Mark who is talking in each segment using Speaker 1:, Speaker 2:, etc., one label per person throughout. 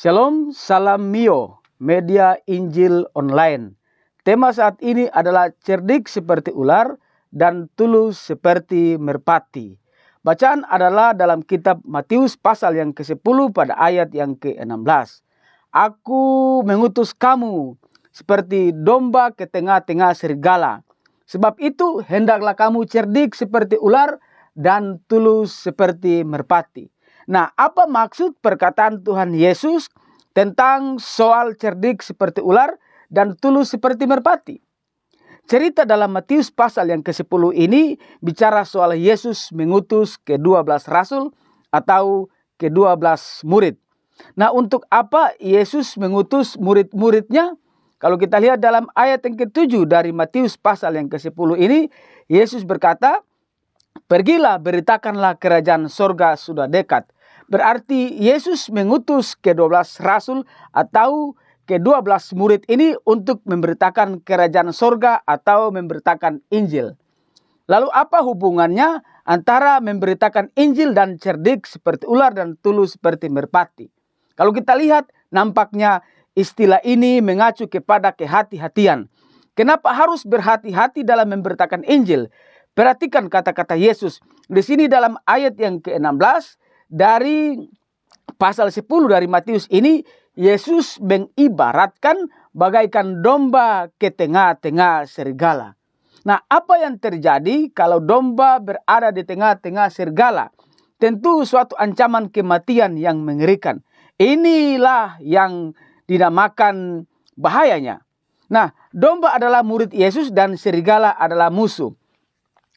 Speaker 1: Shalom, salam mio, media Injil online. Tema saat ini adalah cerdik seperti ular dan tulus seperti merpati. Bacaan adalah dalam kitab Matius pasal yang ke-10 pada ayat yang ke-16. Aku mengutus kamu seperti domba ke tengah-tengah serigala. Sebab itu hendaklah kamu cerdik seperti ular dan tulus seperti merpati. Nah, apa maksud perkataan Tuhan Yesus tentang soal cerdik seperti ular dan tulus seperti merpati? Cerita dalam Matius pasal yang ke-10 ini bicara soal Yesus mengutus ke-12 rasul atau ke-12 murid. Nah, untuk apa Yesus mengutus murid-muridnya? Kalau kita lihat dalam ayat yang ke-7 dari Matius pasal yang ke-10 ini, Yesus berkata, "Pergilah, beritakanlah kerajaan sorga sudah dekat." Berarti Yesus mengutus ke-12 rasul atau ke-12 murid ini untuk memberitakan kerajaan sorga atau memberitakan Injil. Lalu apa hubungannya antara memberitakan Injil dan cerdik seperti ular dan tulus seperti merpati? Kalau kita lihat, nampaknya istilah ini mengacu kepada kehati-hatian. Kenapa harus berhati-hati dalam memberitakan Injil? Perhatikan kata-kata Yesus. Di sini dalam ayat yang ke-16 dari pasal 10 dari Matius ini, Yesus mengibaratkan bagaikan domba ke tengah-tengah serigala. Nah, apa yang terjadi kalau domba berada di tengah-tengah serigala? Tentu suatu ancaman kematian yang mengerikan. Inilah yang dinamakan bahayanya. Nah, domba adalah murid Yesus dan serigala adalah musuh.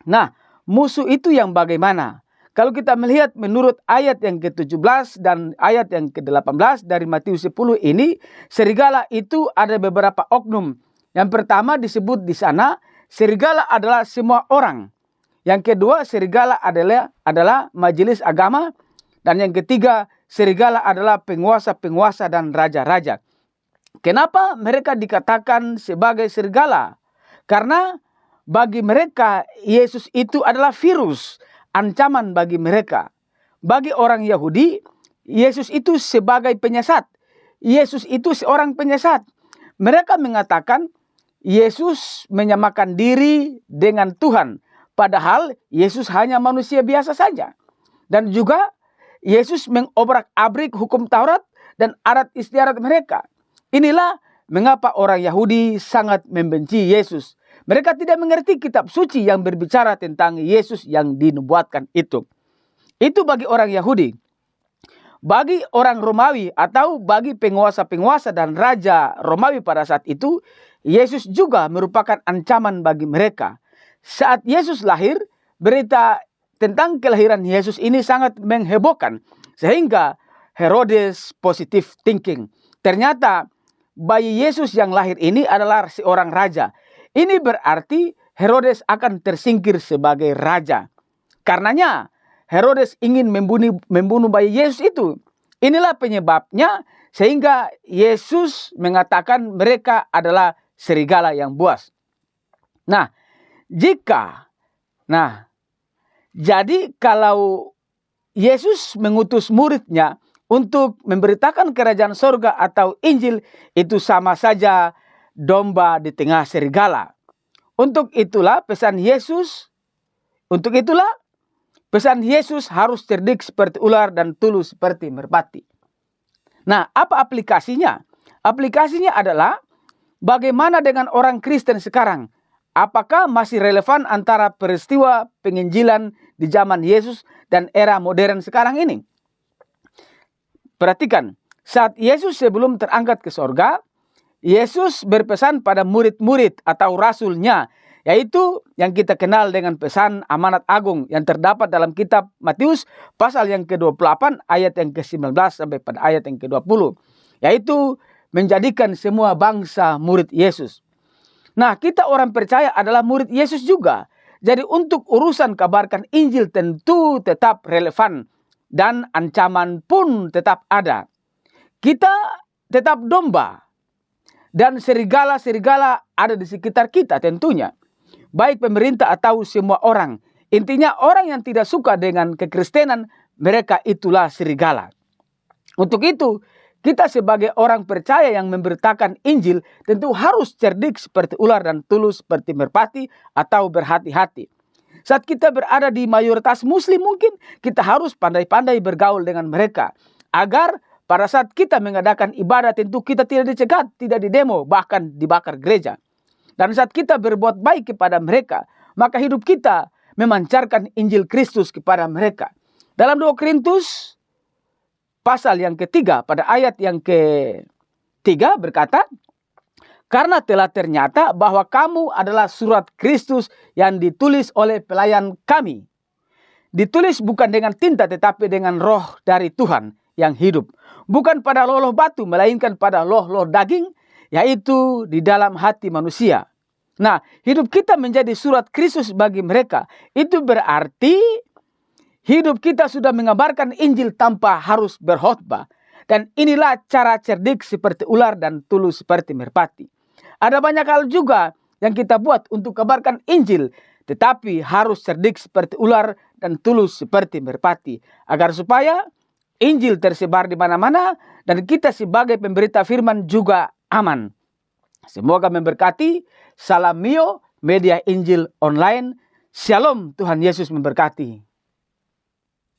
Speaker 1: Nah, musuh itu yang bagaimana? Kalau kita melihat menurut ayat yang ke-17 dan ayat yang ke-18 dari Matius 10 ini, serigala itu ada beberapa oknum. Yang pertama disebut di sana, serigala adalah semua orang. Yang kedua, serigala adalah majelis agama. Dan yang ketiga, serigala adalah penguasa-penguasa dan raja-raja. Kenapa mereka dikatakan sebagai serigala? Karena bagi mereka, Yesus itu adalah virus, ancaman bagi mereka. Bagi orang Yahudi, Yesus itu sebagai penyesat. Yesus itu seorang penyesat. Mereka mengatakan Yesus menyamakan diri dengan Tuhan. Padahal Yesus hanya manusia biasa saja. Dan juga Yesus mengobrak-abrik hukum Taurat dan adat istiadat mereka. Inilah mengapa orang Yahudi sangat membenci Yesus. Mereka tidak mengerti kitab suci yang berbicara tentang Yesus yang dinubuatkan itu. Itu bagi orang Yahudi. Bagi orang Romawi atau bagi penguasa-penguasa dan raja Romawi pada saat itu, Yesus juga merupakan ancaman bagi mereka. Saat Yesus lahir, berita tentang kelahiran Yesus ini sangat menghebohkan. Sehingga Herodes positive thinking. Ternyata bayi Yesus yang lahir ini adalah seorang raja. Ini berarti Herodes akan tersingkir sebagai raja. Karenanya Herodes ingin membunuh bayi Yesus itu. Inilah penyebabnya sehingga Yesus mengatakan mereka adalah serigala yang buas. Jadi kalau Yesus mengutus muridnya untuk memberitakan kerajaan sorga atau Injil, itu sama saja domba di tengah serigala. Untuk itulah pesan Yesus harus cerdik seperti ular dan tulus seperti merpati. Nah, apa aplikasinya? Aplikasinya adalah bagaimana dengan orang Kristen sekarang? Apakah masih relevan antara peristiwa penginjilan di zaman Yesus dan era modern sekarang ini? Perhatikan, saat Yesus sebelum terangkat ke sorga, Yesus berpesan pada murid-murid atau rasulnya, yaitu yang kita kenal dengan pesan amanat agung yang terdapat dalam kitab Matius pasal yang ke-28 ayat yang ke-19 sampai pada ayat yang ke-20, yaitu menjadikan semua bangsa murid Yesus. Nah, kita orang percaya adalah murid Yesus juga. Jadi untuk urusan kabarkan Injil tentu tetap relevan dan ancaman pun tetap ada. Kita tetap domba. Dan serigala-serigala ada di sekitar kita tentunya. Baik pemerintah atau semua orang. Intinya orang yang tidak suka dengan kekristenan, mereka itulah serigala. Untuk itu, Kita sebagai orang percaya yang memberitakan Injil tentu harus cerdik seperti ular dan tulus seperti merpati atau berhati-hati. Saat kita berada di mayoritas muslim mungkin kita harus pandai-pandai bergaul dengan mereka. Agar pada saat kita mengadakan ibadah tentu kita tidak dicegat, tidak didemo, bahkan dibakar gereja. Dan saat kita berbuat baik kepada mereka, maka hidup kita memancarkan Injil Kristus kepada mereka. Dalam 2 Korintus pasal yang ketiga pada ayat yang ke-3 berkata, karena telah ternyata bahwa kamu adalah surat Kristus yang ditulis oleh pelayan kami. Ditulis bukan dengan tinta tetapi dengan roh dari Tuhan yang hidup. Bukan pada loh-loh batu melainkan pada loh-loh daging, yaitu di dalam hati manusia. Nah, hidup kita menjadi surat Kristus bagi mereka. Itu berarti hidup kita sudah mengabarkan Injil tanpa harus berkhotbah. Dan inilah cara cerdik seperti ular dan tulus seperti merpati. Ada banyak hal juga yang kita buat untuk kabarkan Injil. Tetapi harus cerdik seperti ular dan tulus seperti merpati. Agar supaya Injil tersebar di mana-mana dan kita sebagai pemberita firman juga aman. Semoga memberkati. Salam Mio, media Injil online. Shalom, Tuhan Yesus memberkati.